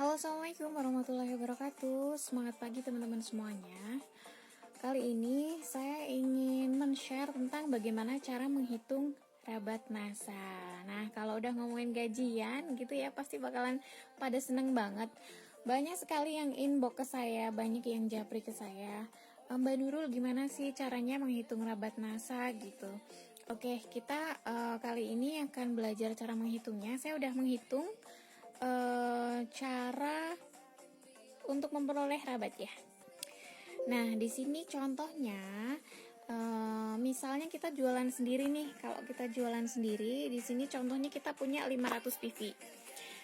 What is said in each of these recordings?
Halo, assalamualaikum warahmatullahi wabarakatuh. Semangat pagi teman-teman semuanya. Kali ini saya ingin men-share tentang bagaimana cara menghitung rabat NASA. Nah, kalau udah ngomongin gajian gitu ya, pasti bakalan pada seneng banget. Banyak sekali yang inbox ke saya, banyak yang japri ke saya. Mbak Nurul, gimana sih caranya menghitung rabat NASA gitu? Oke, kita kali ini akan belajar cara menghitungnya. Saya udah menghitung cara untuk memperoleh rabat ya. Nah, di sini contohnya misalnya kita jualan sendiri nih. Kalau kita jualan sendiri, di sini contohnya kita punya 500 PV.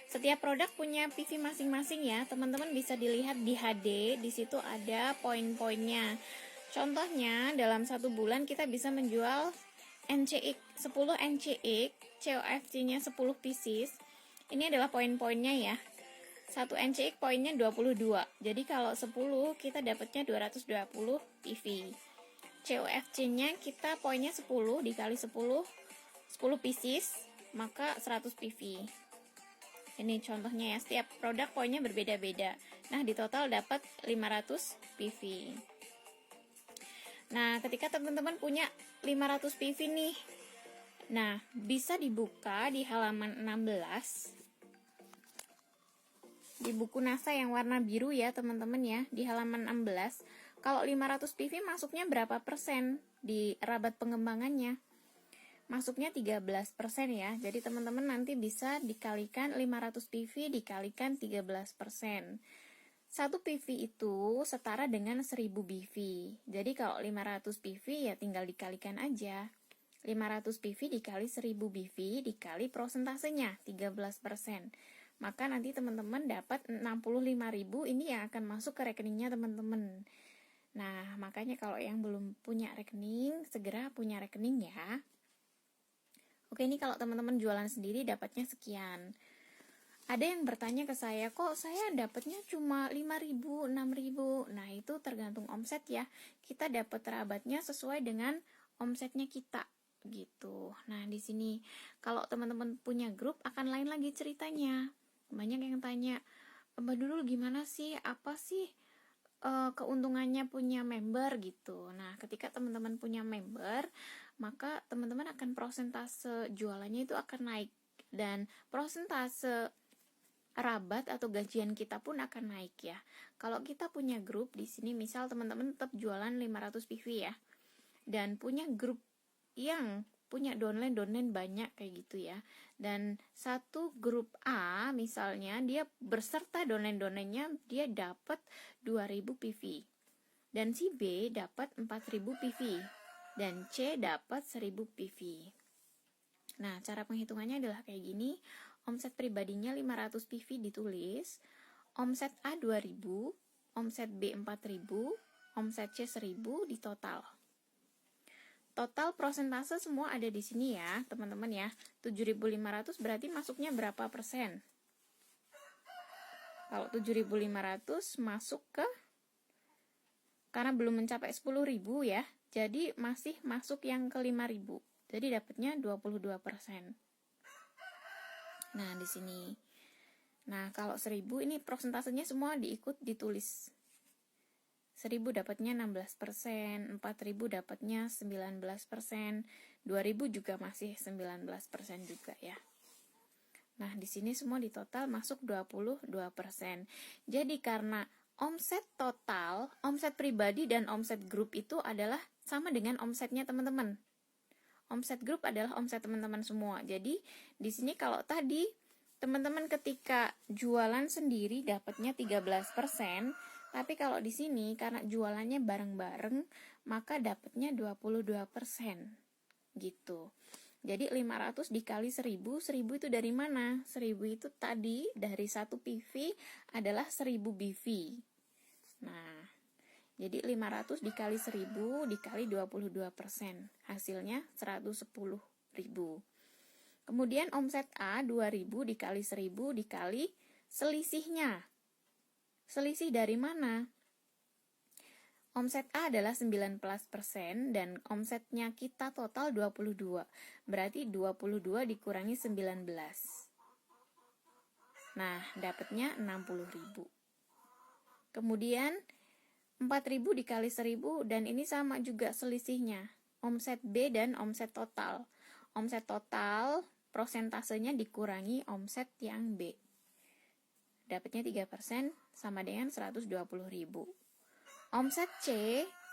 Setiap produk punya PV masing-masing ya. Teman-teman bisa dilihat di HD, di situ ada poin-poinnya. Contohnya dalam satu bulan kita bisa menjual NCX 10 NCX, COFC-nya 10 pieces. Ini adalah poin-poinnya ya. 1 NCX poinnya 22. Jadi kalau 10 kita dapatnya 220 PV. COFC-nya kita poinnya 10 dikali 10 pieces, maka 100 PV. Ini contohnya ya, setiap produk poinnya berbeda-beda. Nah, di total dapat 500 PV. Nah, ketika teman-teman punya 500 PV nih, nah, bisa dibuka di halaman 16. Di buku NASA yang warna biru ya teman-teman ya, di halaman 16. Kalau 500 PV masuknya berapa persen di rabat pengembangannya? Masuknya 13% ya. Jadi teman-teman nanti bisa dikalikan 500 PV dikalikan 13%. 1 PV itu setara dengan 1000 BV. Jadi kalau 500 PV ya tinggal dikalikan aja. 500 PV dikali 1000 BV dikali prosentasenya 13%. Maka nanti teman-teman dapat 65.000, ini yang akan masuk ke rekeningnya teman-teman. Nah, makanya kalau yang belum punya rekening, segera punya rekening ya. Oke, ini kalau teman-teman jualan sendiri dapatnya sekian. Ada yang bertanya ke saya, kok saya dapatnya cuma 5.000, 6.000. Nah, itu tergantung omset ya. Kita dapat rabatnya sesuai dengan omsetnya kita gitu. Nah, di sini kalau teman-teman punya grup akan lain lagi ceritanya. Banyak yang tanya, Mbak Nurul gimana sih? Apa sih keuntungannya punya member gitu. Nah, ketika teman-teman punya member, maka teman-teman akan prosentase jualannya itu akan naik dan prosentase rabat atau gajian kita pun akan naik ya. Kalau kita punya grup di sini, misal teman-teman tetap jualan 500 PV ya, dan punya grup yang punya downline banyak kayak gitu ya. Dan satu grup A misalnya dia berserta downline-nya dia dapat 2000 PV. Dan si B dapat 4000 PV. Dan C dapat 1000 PV. Nah, cara penghitungannya adalah kayak gini. Omset pribadinya 500 PV ditulis, omset A 2000, omset B 4000, omset C 1000 di total. Total prosentase semua ada di sini ya, teman-teman ya. 7.500 berarti masuknya berapa persen? Kalau 7.500 masuk ke, karena belum mencapai 10.000 ya, jadi masih masuk yang ke 5.000. Jadi dapatnya 22%. Nah, di sini. Nah, kalau 1000 ini prosentasenya semua ditulis. 1000 dapatnya 16%, 4000 dapatnya 19%, 2000 juga masih 19% juga ya. Nah, di sini semua di total masuk 22%. Jadi karena omset total, omset pribadi dan omset grup itu adalah sama dengan omsetnya teman-teman. Omset grup adalah omset teman-teman semua. Jadi di sini kalau tadi teman-teman ketika jualan sendiri dapatnya 13%, tapi kalau di sini karena jualannya bareng-bareng maka dapatnya 22% gitu. Jadi 500 dikali 1000, 1000 itu dari mana? 1000 itu tadi dari 1 PV adalah 1000 BV. Nah, jadi 500 dikali 1000 dikali 22%. Hasilnya 110.000. Kemudian omset A 2000 dikali 1000 dikali selisihnya. Selisih dari mana? Omset A adalah 19% dan omsetnya kita total 22. Berarti 22 dikurangi 19. Nah, dapatnya 60.000. Kemudian 4.000 dikali 1.000, dan ini sama juga selisihnya. Omset B dan omset total. Omset total prosentasenya dikurangi omset yang B. Dapatnya 3% sama dengan 120.000. Omset C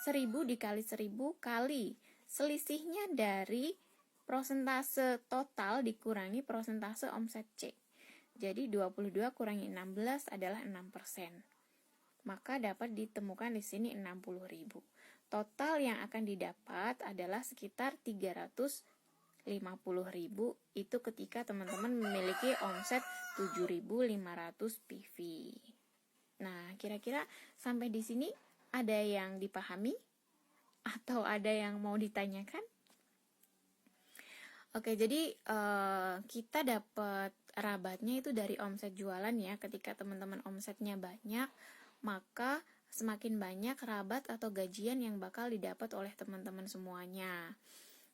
1.000 dikali 1.000 kali selisihnya dari prosentase total dikurangi prosentase omset C. Jadi 22 kurangi 16 adalah 6%. Maka dapat ditemukan di sini 60.000. Total yang akan didapat adalah sekitar 350.000, itu ketika teman-teman memiliki omset 7.500 PV. Nah, kira-kira sampai di sini ada yang dipahami atau ada yang mau ditanyakan? Oke, jadi kita dapat rabatnya itu dari omset jualan ya. Ketika teman-teman omsetnya banyak, maka semakin banyak rabat atau gajian yang bakal didapat oleh teman-teman semuanya.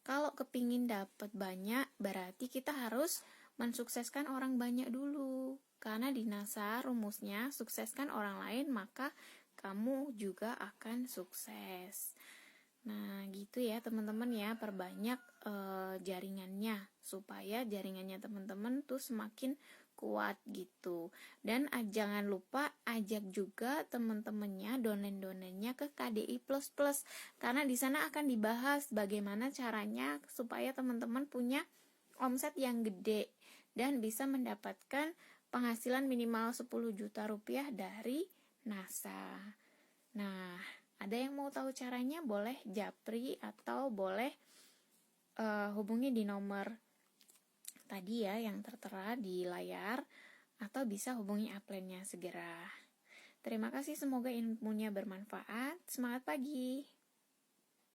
Kalau kepingin dapat banyak, berarti kita harus mensukseskan orang banyak dulu. Karena di NASA rumusnya, sukseskan orang lain, maka kamu juga akan sukses. Nah, gitu ya teman-teman ya, perbanyak jaringannya supaya jaringannya teman-teman tuh semakin kuat gitu. Dan jangan lupa ajak juga teman-temannya, donen-donennya ke KDI++, karena di sana akan dibahas bagaimana caranya supaya teman-teman punya omset yang gede dan bisa mendapatkan penghasilan minimal 10 juta rupiah dari NASA. Nah, ada yang mau tahu caranya, boleh japri atau boleh hubungi di nomor tadi ya yang tertera di layar, atau bisa hubungi upline-nya segera. Terima kasih, semoga ilmunya bermanfaat. Semangat pagi!